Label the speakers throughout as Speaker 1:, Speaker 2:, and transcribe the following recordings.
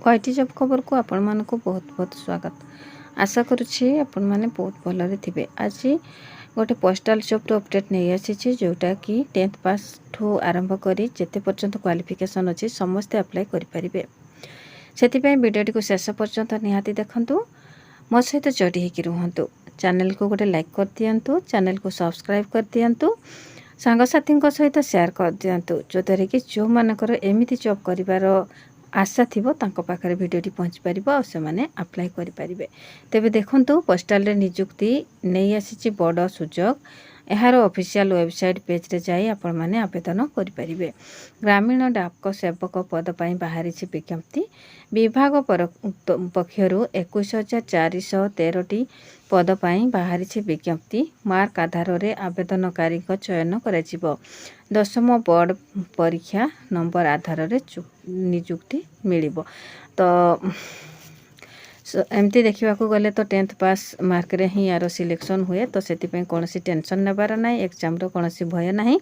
Speaker 1: Quality job खबर को आपण मानक बहुत बहुत स्वागत। आशा करुच्छी आपण माने बहुत भलरे थिबे। आज गोटे पोस्टाल जॉब अपडेट नहीं आसी जोटा कि 10th पास ठू आरंभ करी जेते पर्यंत क्वालिफिकेशन अच्छी समस्ते अप्लाई करें। से वीडियो को शेष पर्यंत निहाती देखंतु, मो सहित जोड़ी होकर रुहतु। चैनल को गोटे लाइक कर दियंतु, चैनल को सब्सक्राइब कर दियंतु, सांगसाथी सहित शेयर कर दियंतु, जो द्वारा कि जो मानकर एमिति जॉब करिवार आशा थिबो तांको पाखरे वीडियोटी पहुँची पारिबो और से माने अप्लाई करि पारिबे। तेबे देखंतु पोस्टाल रे नियुक्ति नहीं आसीची बड़ सुजोग। यार ऑफिशियल वेबसाइट पेज रे जाई आपण माने आवेदन करि पारिबे। ग्रामीण डाक सेवक पद पई बाहरी विज्ञप्ति विभाग पक्षरु 21,413 पद पई बाहरी विज्ञप्ति। मार्क आधार रे आवेदनकारी चयन करा। दशम बोर्ड परीक्षा नंबर आधार रे नियुक्ति मिलिबो। तो एमती देखा गले तो 10th पास मार्क रे ही यार सिलेक्शन हुए। तो से कौन टेंशन नेबार ना, एग्जाम रो कौन भय ना।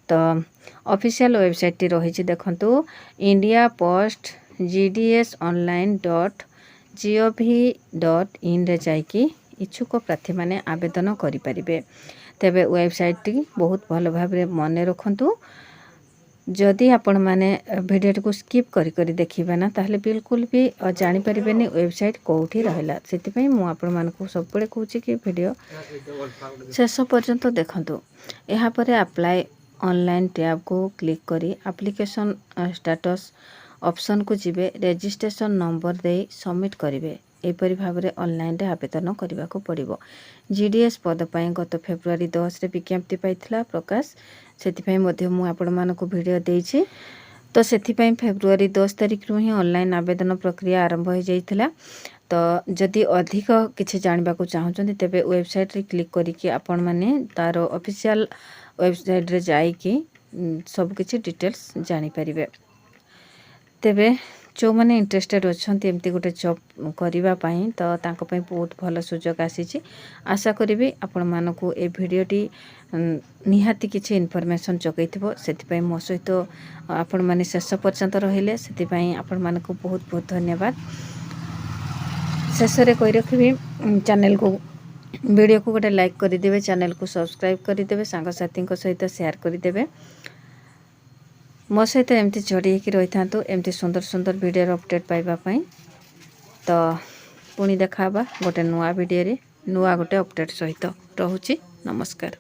Speaker 1: तो ऑफिशियल वेबसाइट रही देखंतु इंडिया पोस्ट GDS online.gov.in रे जाइकी इच्छुक प्रार्थी माने आवेदन करि परिबे। तेबे वेबसाइट टी बहुत भल भाव मन रखंतु। जदि आपण माने वीडियो को स्किप करी करी देखिबे ना ताहले बिल्कुल भी जानि परिबेनी वेबसाइट कोठी रहला। सेति पई मु आपण मानकु सब बळे कहूची कि वीडियो शेष पर्यंत देखंतु। एहा परे अप्लाई ऑनलाइन टैब को क्लिक करी एप्लीकेशन स्टेटस ऑप्शन को जिबे, रजिस्ट्रेशन नंबर दे सबमिट करिवे। एपरि भाव में ऑनलाइन रे आवेदन करने को पड़ो। GDS पद पर गत फेब्रुआरी 10 रे विज्ञप्ति पाइथिला प्रकाश, से आपण मानक वीडियो देइछि। तो से फेब्रुआरी 10 तारिख रु ही ऑनलाइन आवेदन प्रक्रिया आरंभ हो जाइथिला। तो जदि अधिक किछि जानबा को चाहउछन्ती तेबे वेबसाइट रे क्लिक करिकि आपण माने तार ऑफिशियल वेबसाइट रे जाइकि सब किछि डिटेल्स जानि परिबे। तेबे जो मैंने इंटरेस्टेड अच्छा एमती गोटे जॉब करने तो तांको पई बहुत भल सुजोग आसी। आशा करी आपण मानक ए भिडटी निहाती किसी इनफॉरमेशन जगैथिबो। सेतिपई मो सहित आपण माने शेष पर्यंत रहिले, सेतिपई आपण मानक बहुत बहुत धन्यवाद। शेष रे कहि रखिबी चैनल को वीडियो को गोटे लाइक करदेवे, चैनल को सब्सक्राइब करदेवे, सांगसाथी सहित शेयर करदेवे। मो सहित एमती जोड़ी होकर रही था एमती सुंदर सुंदर वीडियो अपडेट पाइबापी। तो पुणी देखा गोटे नुआ वीडियो नुआ गोटे अपडेट सहित। रहुची नमस्कार।